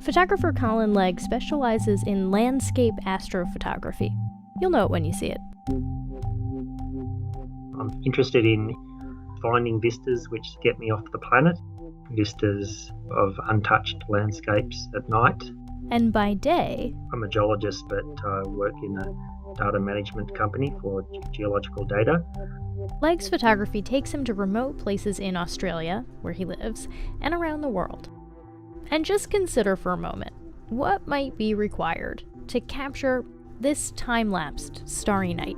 Photographer Colin Legg specializes in landscape astrophotography. You'll know it when you see it. I'm interested in finding vistas which get me off the planet, vistas of untouched landscapes at night. And by day, I'm a geologist, but I work in a data management company for geological data. Legg's photography takes him to remote places in Australia, where he lives, and around the world. And just consider for a moment, what might be required to capture this time-lapsed starry night?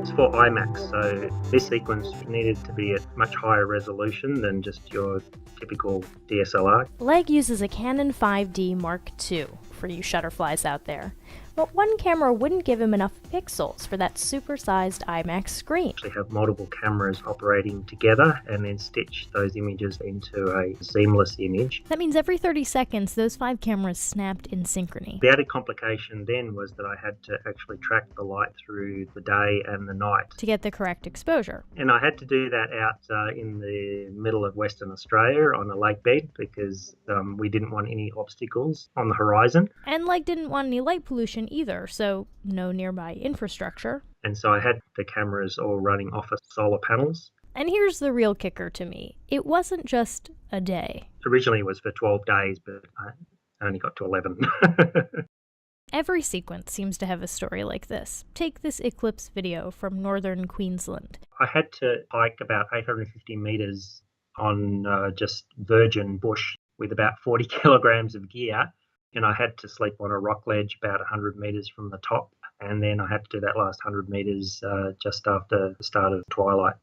It's for IMAX, so this sequence needed to be at much higher resolution than just your typical DSLR. Legg uses a Canon 5D Mark II, for you shutterflies out there. But one camera wouldn't give him enough pixels for that supersized IMAX screen. Actually have multiple cameras operating together and then stitch those images into a seamless image. That means every 30 seconds, those 5 cameras snapped in synchrony. The added complication then was that I had to actually track the light through the day and the night to get the correct exposure. And I had to do that out in the middle of Western Australia on a lake bed because we didn't want any obstacles on the horizon. And Legg didn't want any light pollution either, so no nearby infrastructure. And so I had the cameras all running off of solar panels. And here's the real kicker to me. It wasn't just a day. Originally it was for 12 days, but I only got to 11. Every sequence seems to have a story like this. Take this eclipse video from northern Queensland. I had to hike about 850 metres on just virgin bush with about 40 kilograms of gear. And I had to sleep on a rock ledge about 100 metres from the top. And then I had to do that last 100 metres just after the start of twilight.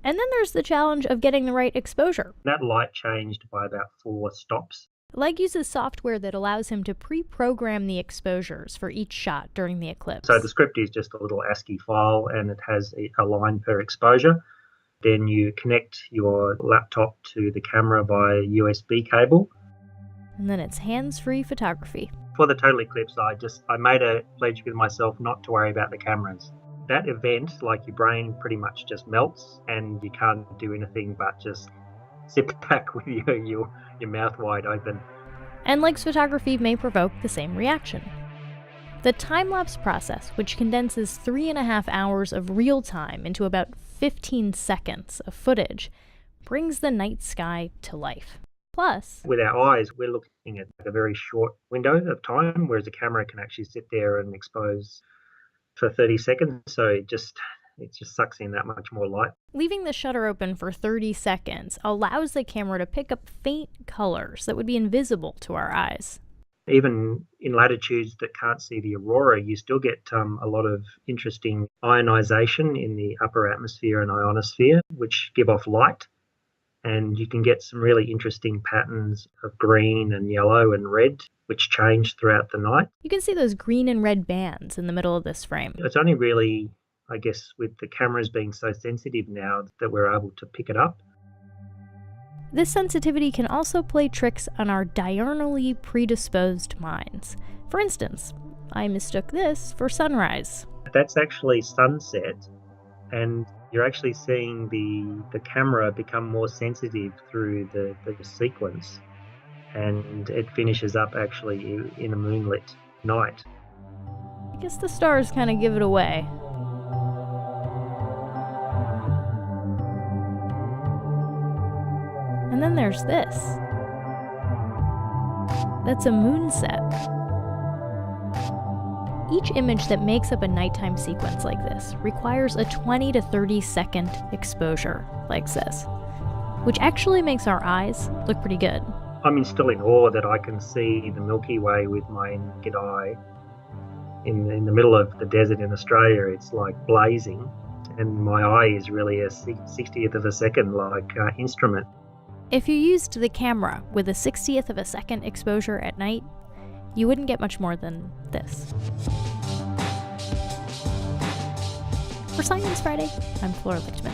And then there's the challenge of getting the right exposure. That light changed by about 4 stops. Legg uses software that allows him to pre-program the exposures for each shot during the eclipse. So the script is just a little ASCII file and it has a line per exposure. Then you connect your laptop to the camera via USB cable. And then it's hands-free photography. For the total eclipse, I made a pledge with myself not to worry about the cameras. That event, like your brain pretty much just melts and you can't do anything but just sit back with your mouth wide open. And Legg's photography may provoke the same reaction. The time-lapse process, which condenses 3.5 hours of real time into about 15 seconds of footage, brings the night sky to life. Plus, with our eyes, we're looking at a very short window of time, whereas a camera can actually sit there and expose for 30 seconds. So it just sucks in that much more light. Leaving the shutter open for 30 seconds allows the camera to pick up faint colors that would be invisible to our eyes. Even in latitudes that can't see the aurora, you still get a lot of interesting ionization in the upper atmosphere and ionosphere, which give off light. And you can get some really interesting patterns of green and yellow and red, which change throughout the night. You can see those green and red bands in the middle of this frame. It's only really, I guess, with the cameras being so sensitive now that we're able to pick it up. This sensitivity can also play tricks on our diurnally predisposed minds. For instance, I mistook this for sunrise. That's actually sunset, and you're actually seeing the camera become more sensitive through the sequence, and it finishes up actually in a moonlit night. I guess the stars kind of give it away. And then there's this. That's a moonset. Each image that makes up a nighttime sequence like this requires a 20 to 30 second exposure, Legg says, which actually makes our eyes look pretty good. I'm still in awe that I can see the Milky Way with my naked eye. In the middle of the desert in Australia, it's like blazing, and my eye is really a 60th of a second like instrument. If you used the camera with a 60th of a second exposure at night, you wouldn't get much more than this. For Science Friday, I'm Flora Lichtman.